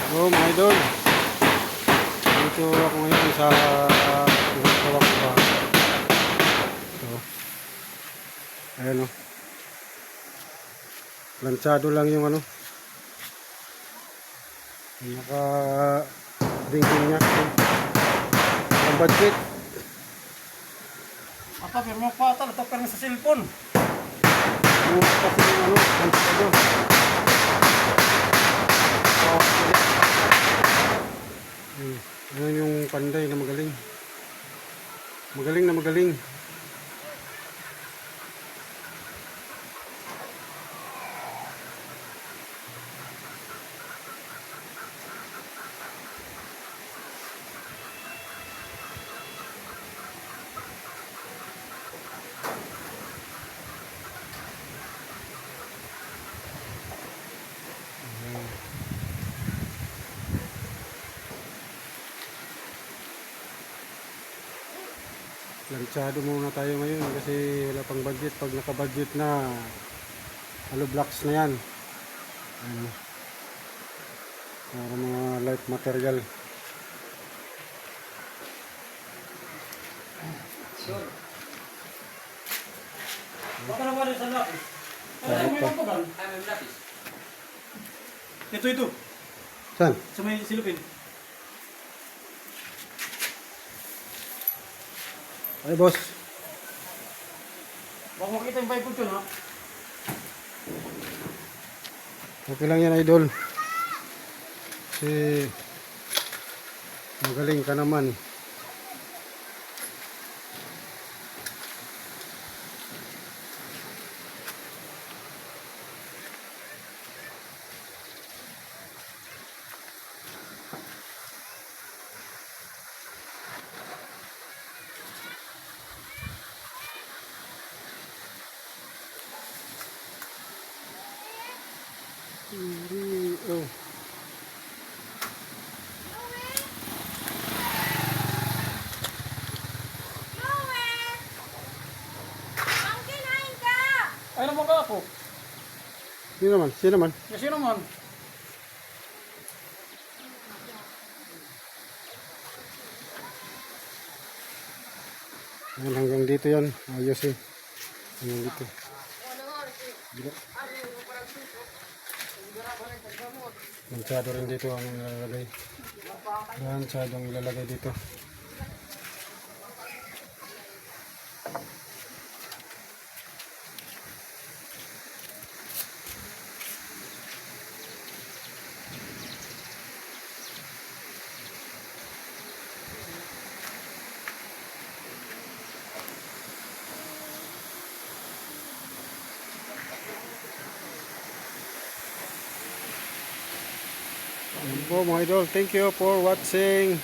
So mga idol, dito ako ngayon sa pinagkawak ko ba. So, ayan o. Lansyado lang yung ano. Naka-dingding niya. Ang budget. Apa, firma pa ata, natapar na sa cellphone. Yung kasi yung ano, lansyado. Ayan yung panday na magaling. Magaling na magaling. Lansyado muna tayo ngayon kasi wala pang budget. Pag naka-budget na, hollow blocks na yan. Ayan. Para mga light material. Baka naman rin sa lapis. Ay, may pagpagal. Ay, may lapis. Ito. Saan? Sa may silupin. Ay boss. Baka makita yung Bible yun, ha? Okay lang yan idol. Kasi magaling ka naman. Oh. Ay, naman ka ako. Sino naman? Sino naman? Kasi naman. Ayan, hanggang dito yan. Ayos eh. Hanggang dito. Lansyado rin dito ang ilalagay. Lansyado ang ilalagay dito. Ayan po mga idol, thank you for watching.